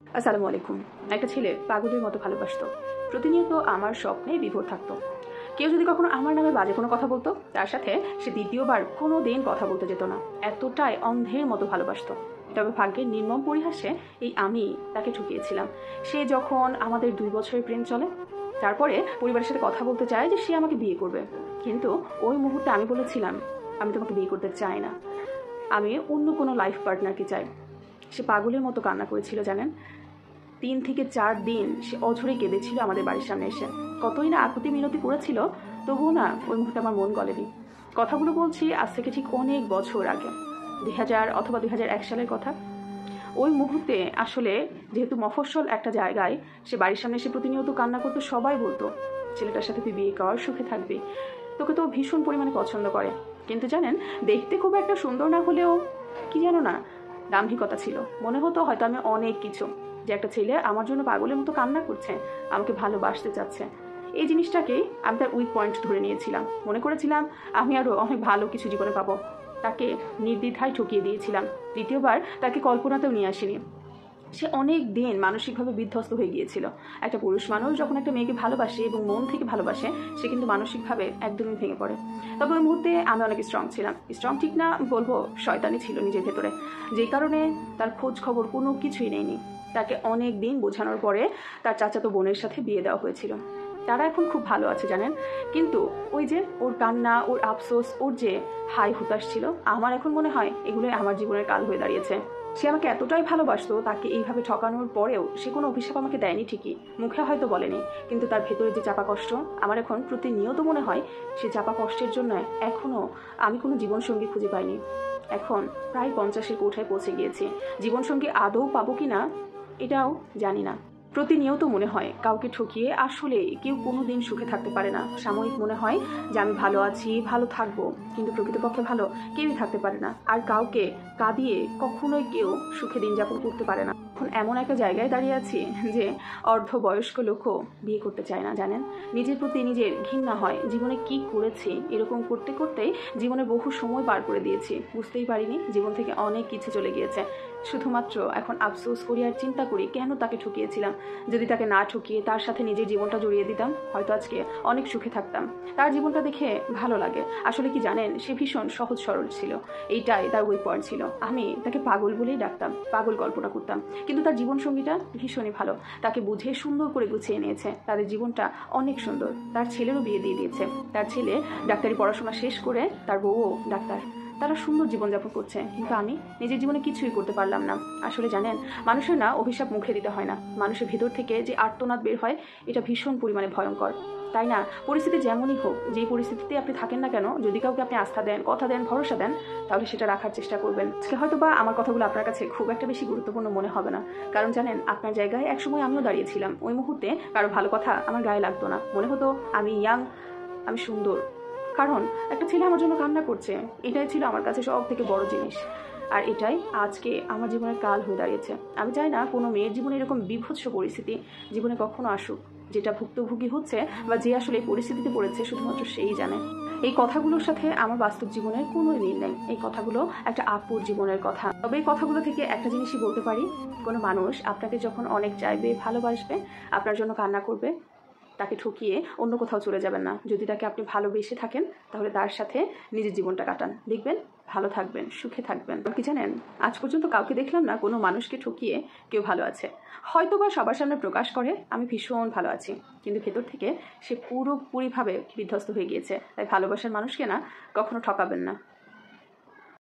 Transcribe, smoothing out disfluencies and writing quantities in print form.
আসসালামু আলাইকুম। একটা ছেলে পাগলের মতো ভালোবাসতো। প্রতিনিয়ত আমার স্বপ্নে বিভোর থাকতো। কেউ যদি কখনো আমার নামে বাজে কোনো কথা বলতো, তার সাথে সে দ্বিতীয়বার কোনো দিন কথা বলতে যেত না। এতটাই অন্ধের মতো ভালোবাসতো। তবে ভাগ্যের নির্মম পরিহাসে আমি তাকে ঠকিয়েছিলাম। সে যখন আমাদের 2 বছরের প্রেম চলে, তারপরে পরিবারের সাথে কথা বলতে চায় যে সে আমাকে বিয়ে করবে। কিন্তু ওই মুহূর্তে আমি বলেছিলাম, আমি তোমাকে বিয়ে করতে চাই না, আমি অন্য কোনো লাইফ পার্টনারকে চাই। সে পাগলের মতো কান্না করেছিল জানেন। 3 থেকে 4 দিন সে অঝরে কেঁদেছিল আমাদের বাড়ির সামনে এসে। কতই না আকুতি মিনতি করেছিল, তবুও না ওই মুহূর্তে আমার মন গলেনি। কথাগুলো বলছি আজ থেকে ঠিক অনেক বছর আগে, 2000 অথবা 2001 সালের কথা। ওই মুহূর্তে আসলে যেহেতু মফস্বল একটা জায়গায় সে বাড়ির সামনে এসে প্রতিনিয়ত কান্না করতো, সবাই বলতো ছেলেটার সাথে তুই বিয়ে কর, সুখে থাকবি, তোকে তো ভীষণ পরিমাণে পছন্দ করে। কিন্তু জানেন, দেখতে খুব একটা সুন্দর না হলেও কি জানো না, দাম্ভিকতা ছিল। মনে হতো হয়তো আমি অনেক কিছু, যে একটা ছেলে আমার জন্য পাগলের মতো কান্না করছে, আমাকে ভালোবাসতে চাচ্ছে। এই জিনিসটাকেই আমি তার উইক পয়েন্ট ধরে নিয়েছিলাম। মনে করেছিলাম আমি আরও অনেক ভালো কিছু জীবনে পাবো। তাকে নির্দ্বিধায় ঠকিয়ে দিয়েছিলাম। দ্বিতীয়বার তাকে কল্পনাতেও নিয়ে আসিনি। সে অনেক দিন মানসিকভাবে বিধ্বস্ত হয়ে গিয়েছিল। একটা পুরুষ মানুষ যখন একটা মেয়েকে ভালোবাসে এবং মন থেকে ভালোবাসে, সে কিন্তু মানসিকভাবে একদমই ভেঙে পড়ে। তবে ওই মুহূর্তে আমি অনেক স্ট্রং ছিলাম। স্ট্রং ঠিক না বলবো, শয়তানি ছিল নিজের ভেতরে, যেই কারণে তার খোঁজ খবর কোনো কিছুই নেইনি। তাকে অনেক দিন বোঝানোর পরে তার চাচাতো বোনের সাথে বিয়ে দেওয়া হয়েছিল। তারা এখন খুব ভালো আছে জানেন। কিন্তু ওই যে ওর কান্না, ওর আফসোস, ওর যে হাই হুতাশ ছিল, আমার এখন মনে হয় এগুলোই আমার জীবনের কাল হয়ে দাঁড়িয়েছে। সে আমাকে এতটাই ভালোবাসতো, তাকে এইভাবে ঠকানোর পরেও সে কোনো অভিশাপ আমাকে দেয়নি ঠিকই, মুখে হয়তো বলেনি, কিন্তু তার ভেতরে যে চাপা কষ্ট, আমার এখন প্রতিনিয়ত মনে হয় সে চাপা কষ্টের জন্য এখনও আমি কোনো জীবনসঙ্গী খুঁজে পাইনি। এখন প্রায় 50-এর কোঠায় পৌঁছে গিয়েছি। জীবনসঙ্গী আদৌ পাবো কি না এটাও জানি না। প্রতিনিয়ত মনে হয় কাউকে ঠকিয়ে আসলে কেউ কোনো দিন সুখে থাকতে পারে না। সাময়িক মনে হয় যে আমি ভালো আছি, ভালো থাকবো, কিন্তু প্রকৃতপক্ষে ভালো কেউই থাকতে পারে না। আর কাউকে কাঁদিয়ে কখনোই কেউ সুখে দিন যাপন করতে পারে না। এখন এমন একটা জায়গায় দাঁড়িয়ে আছি যে অর্ধবয়স্ক লোকও বিয়ে করতে চায় না জানেন। নিজের প্রতি নিজের ঘৃণা হয়, জীবনে কি করেছি, এরকম করতে করতেই জীবনে বহু সময় পার করে দিয়েছি, বুঝতেই পারিনি জীবন থেকে অনেক কিছু চলে গিয়েছে। শুধুমাত্র এখন আফসোস করি আর চিন্তা করি কেন তাকে ঠকিয়েছিলাম। যদি তাকে না ঠকিয়ে তার সাথে নিজের জীবনটা জড়িয়ে দিতাম, হয়তো আজকে অনেক সুখে থাকতাম। তার জীবনটা দেখে ভালো লাগে। আসলে কি জানেন, সে ভীষণ সহজ সরল ছিল, এইটাই তার উইক পয়েন্ট ছিল। আমি তাকে পাগল বলেই ডাকতাম, পাগল কল্পনা করতাম। কিন্তু তার জীবনসঙ্গীটা ভীষণই ভালো, তাকে বুঝে সুন্দর করে গুছিয়ে নিয়েছে। তাদের জীবনটা অনেক সুন্দর। তার ছেলেরও বিয়ে দিয়ে দিয়েছে। তার ছেলে ডাক্তারি পড়াশোনা শেষ করে, তার বউও ডাক্তার। তারা সুন্দর জীবনযাপন করছে, কিন্তু আমি নিজের জীবনে কিছুই করতে পারলাম না। আসলে জানেন, মানুষের না অভিশাপ মুখে দিতে হয় না, মানুষের ভেতর থেকে যে আর্তনাদ বের হয়, এটা ভীষণ পরিমাণে ভয়ঙ্কর। তাই না, পরিস্থিতি যেমনই হোক, যেই পরিস্থিতিতে আপনি থাকেন না কেন, যদি কাউকে আপনি আস্থা দেন, কথা দেন, ভরসা দেন, তাহলে সেটা রাখার চেষ্টা করবেন। আজকে হয়তো বা আমার কথাগুলো আপনার কাছে খুব একটা বেশি গুরুত্বপূর্ণ মনে হবে না, কারণ জানেন আপনার জায়গায় একসময় আমিও দাঁড়িয়েছিলাম। ওই মুহূর্তে কারো ভালো কথা আমার গায়ে লাগতো না, মনে হতো আমি ইয়াং, আমি সুন্দর, কারণ একটা ছেলে আমার জন্য কান্না করছে, এটাই ছিল আমার কাছে সব থেকে বড় জিনিস। আর এটাই আজকে আমার জীবনের কাল হয়ে দাঁড়িয়েছে। আমি চাই না কোনো মেয়ের জীবনে এরকম বিভৎস পরিস্থিতি জীবনে কখনো আসুক। যেটা ভুক্তভোগী হচ্ছে বা যে আসলে এই পরিস্থিতিতে পড়েছে, শুধুমাত্র সেই জানে। এই কথাগুলোর সাথে আমার বাস্তব জীবনের কোনো মিল নেই। এই কথাগুলো একটা আপুর জীবনের কথা। তবে এই কথাগুলো থেকে একটা জিনিসই বলতে পারি, কোনো মানুষ আপনাকে যখন অনেক চাইবে, ভালোবাসবে, আপনার জন্য কান্না করবে, তাকে ঠকিয়ে অন্য কোথাও চলে যাবেন না। যদি তাকে আপনি ভালোবেসে থাকেন, তাহলে তার সাথে নিজের জীবনটা কাটান, দেখবেন ভালো থাকবেন, সুখে থাকবেন। কি জানেন, আজ পর্যন্ত কাউকে দেখলাম না কোনো মানুষকে ঠকিয়ে কেউ ভালো আছে। হয়তো বা সবার সামনে প্রকাশ করে আমি ভীষণ ভালো আছি, কিন্তু ভেতর থেকে সে পুরোপুরিভাবে বিধ্বস্ত হয়ে গিয়েছে। তাই ভালোবাসার মানুষকে না কখনো ঠকাবেন না।